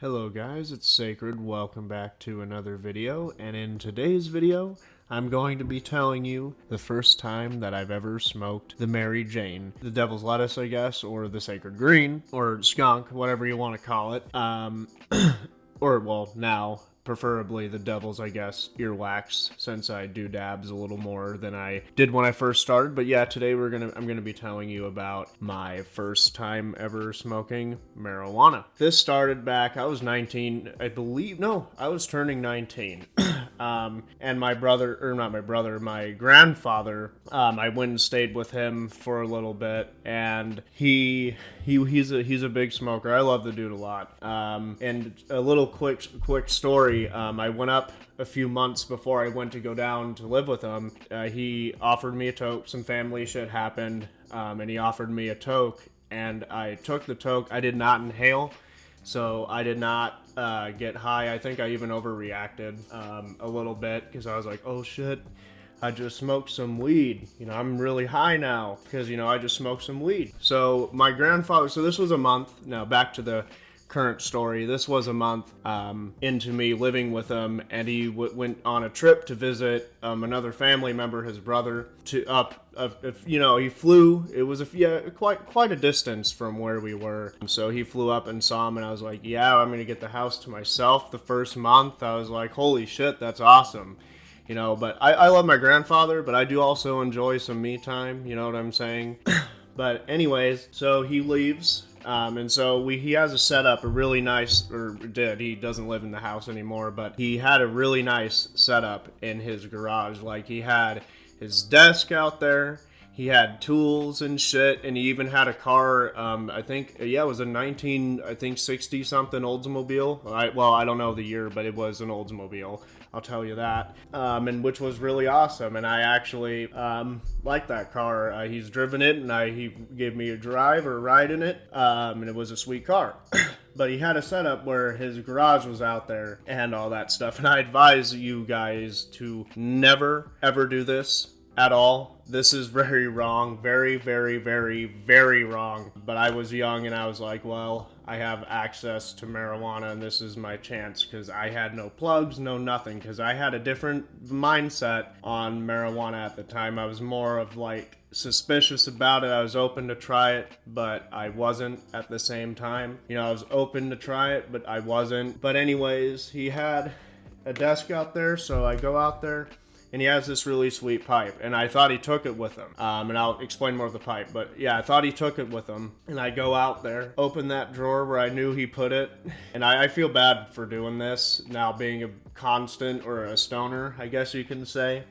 Hello guys, it's Sacred. Welcome back to another video, and in today's video, I'm going to be telling you the first time that I've ever smoked the Mary Jane. The Devil's Lettuce, I guess, or the Sacred Green, or skunk, whatever you want to call it. Or, well, now, preferably the Devil's, I guess, earwax, since I do dabs a little more than I did when I first started. But yeah, today I'm gonna be telling you about my first time ever smoking marijuana. This started back, I was 19, I believe, no, I was turning 19. And my brother, or not my brother, my grandfather, I went and stayed with him for a little bit, and he's a big smoker. I love the dude a lot. And a little quick story. I went up a few months before I went to go down to live with him. He offered me a toke. Some family shit happened, and he offered me a toke, and I took the toke. I did not inhale. So I did not get high. I think I even overreacted a little bit because I was like, oh shit, I just smoked some weed. I'm really high now because, I just smoked some weed. So my grandfather, so this was a month. Now back to the current story. This was a month into me living with him, and he went on a trip to visit another family member, his brother, he flew. It was quite a distance from where we were. So he flew up and saw him, and I was like, yeah, I'm gonna get the house to myself the first month. I was like, holy shit, that's awesome. But I love my grandfather, but I do also enjoy some me time. You know what I'm saying? But anyways, so he leaves. And so he has a setup, a really nice, he doesn't live in the house anymore, but he had a really nice setup in his garage. Like, he had his desk out there, he had tools and shit, and he even had a car, it was a 60 something Oldsmobile. I don't know the year, but it was an Oldsmobile. I'll tell you that, and which was really awesome, and I actually liked that car. He's driven it, and he gave me a ride in it, and it was a sweet car. But he had a setup where his garage was out there and all that stuff, and I advise you guys to never, ever do this at all. This is very wrong. Very, very, very, very wrong. But I was young and I was like, well, I have access to marijuana and this is my chance, because I had no plugs, no nothing, because I had a different mindset on marijuana at the time. I was more of like suspicious about it. I was open to try it, but I wasn't at the same time. I was open to try it, but I wasn't. But anyways, he had a desk out there, so I go out there, and he has this really sweet pipe, and I thought he took it with him, and I'll explain more of the pipe, but yeah, I thought he took it with him, and I go out there, open that drawer where I knew he put it, and I feel bad for doing this, now being a constant, or a stoner, I guess you can say.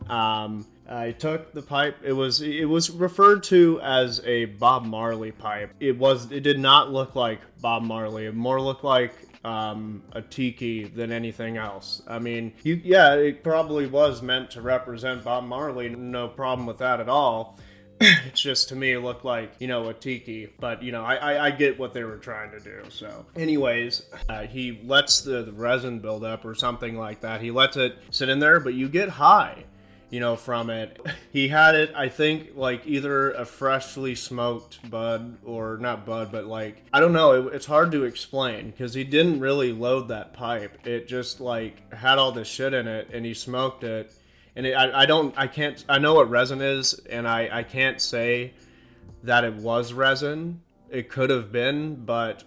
I took the pipe. It was referred to as a Bob Marley pipe. It did not look like Bob Marley. It more looked like a tiki than anything else. I mean, it probably was meant to represent Bob Marley. No problem with that at all. It's just, to me, it looked like, a tiki. But, I get what they were trying to do. So, anyways, he lets the resin build up or something like that. He lets it sit in there, but you get high, from it. He had it, I think, like either a freshly smoked bud, or not bud, but like, I don't know, it's hard to explain, because he didn't really load that pipe. It just like had all this shit in it, and he smoked it, and I know what resin is, and I can't say that it was resin. It could have been, but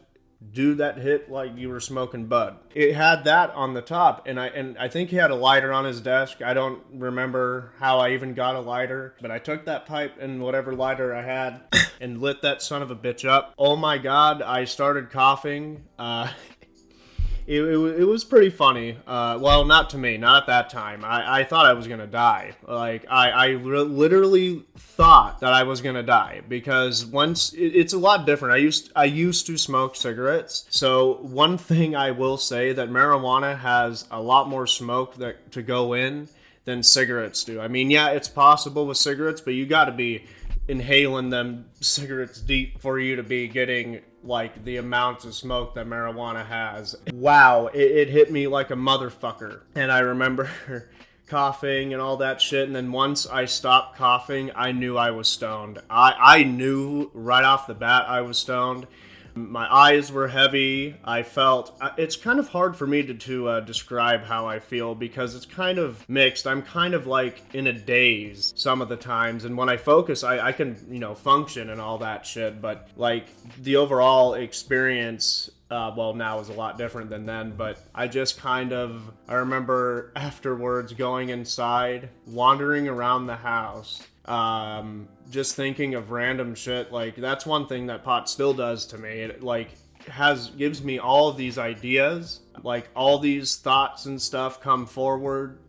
dude, that hit like you were smoking bud. It had that on the top, and I think he had a lighter on his desk. I don't remember how I even got a lighter, but I took that pipe and whatever lighter I had and lit that son of a bitch up. Oh my god, I started coughing. It was pretty funny. Well, not to me, not at that time. I thought I was gonna die. Like, I literally thought that I was gonna die, because it's a lot different. I used to smoke cigarettes. So one thing I will say, that marijuana has a lot more smoke to go in than cigarettes do. I mean, yeah, it's possible with cigarettes, but you got to be inhaling them cigarettes deep for you to be getting like the amounts of smoke that marijuana has. Wow, it hit me like a motherfucker. And I remember coughing and all that shit, and then once I stopped coughing, I knew I was stoned. I knew right off the bat I was stoned. My eyes were heavy. I felt it's kind of hard for me to describe how I feel because it's kind of mixed. I'm kind of like in a daze some of the times, and when I focus, I can, you know, function and all that shit. But like the overall experience, well, now is a lot different than then, but I just kind of, I remember afterwards going inside, wandering around the house, just thinking of random shit. Like, that's one thing that pot still does to me. It, like, gives me all of these ideas, like, all these thoughts and stuff come forward,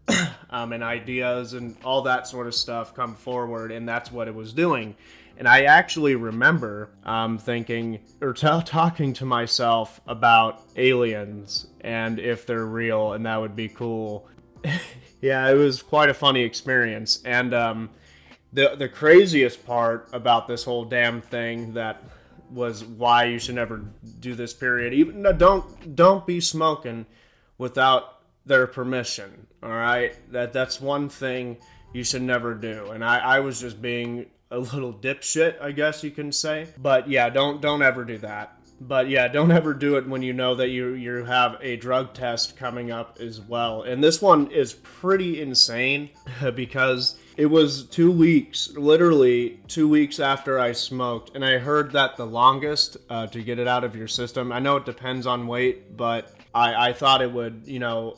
and ideas and all that sort of stuff come forward, and that's what it was doing. And I actually remember thinking or talking to myself about aliens and if they're real, and that would be cool. Yeah, it was quite a funny experience. And the craziest part about this whole damn thing that was why you should never do this period. Even don't be smoking without their permission. All right, that's one thing you should never do. And I was just being a little dipshit, I guess you can say. But yeah, don't ever do that. But yeah, don't ever do it when you know that you have a drug test coming up as well. And this one is pretty insane because it was 2 weeks, literally 2 weeks after I smoked. And I heard that the longest to get it out of your system, I know it depends on weight, but I thought it would, you know,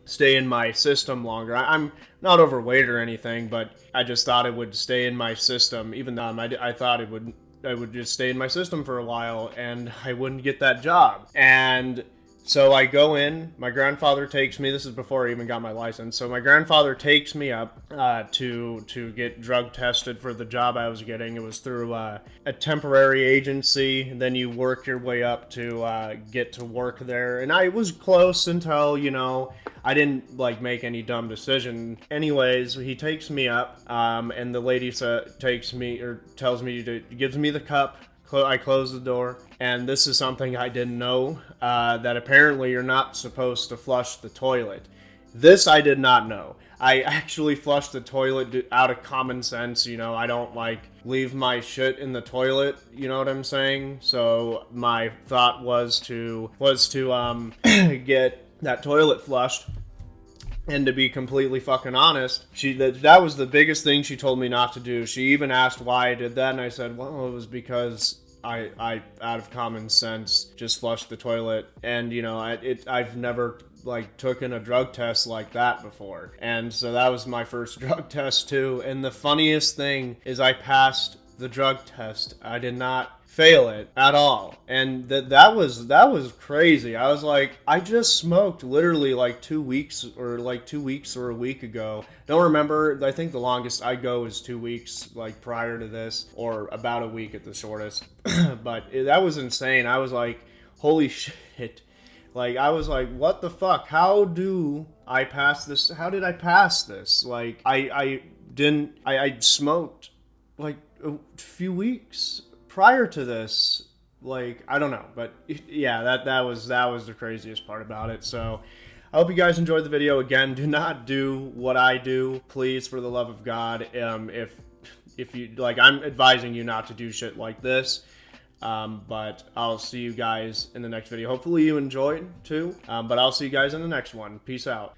stay in my system longer. I'm not overweight or anything, but I just thought it would stay in my system. Even though I thought it would just stay in my system for a while and I wouldn't get that job. And so I go in, my grandfather takes me, this is before I even got my license, so my grandfather takes me up to get drug tested for the job I was getting. It was through a temporary agency, and then you work your way up to get to work there. And I was close until, you know, I didn't like make any dumb decision. Anyways, he takes me up, and the lady takes me, or tells me gives me the cup. I close the door, and this is something I didn't know, that apparently you're not supposed to flush the toilet. This I did not know. I actually flushed the toilet out of common sense, you know, I don't like leave my shit in the toilet, you know what I'm saying? So my thought was to get that toilet flushed. And to be completely fucking honest, that was the biggest thing she told me not to do. She even asked why I did that, and I said, well, it was because I out of common sense, just flushed the toilet. And, you know, I've never, like, taken a drug test like that before. And so that was my first drug test, too. And the funniest thing is I passed the drug test. I did not fail it at all. And that was crazy. I was like, I just smoked literally like 2 weeks or a week ago. Don't remember. I think the longest I go is 2 weeks, like prior to this, or about a week at the shortest. But that was insane. I was like, holy shit. Like, I was like, what the fuck? How do I pass this? How did I pass this? Like, I smoked like a few weeks prior to this. Like, I don't know, but yeah, that was the craziest part about it. So I hope you guys enjoyed the video. Again, do not do what I do, please, for the love of God. If you like, I'm advising you not to do shit like this. But I'll see you guys in the next video. Hopefully you enjoyed too. But I'll see you guys in the next one. Peace out.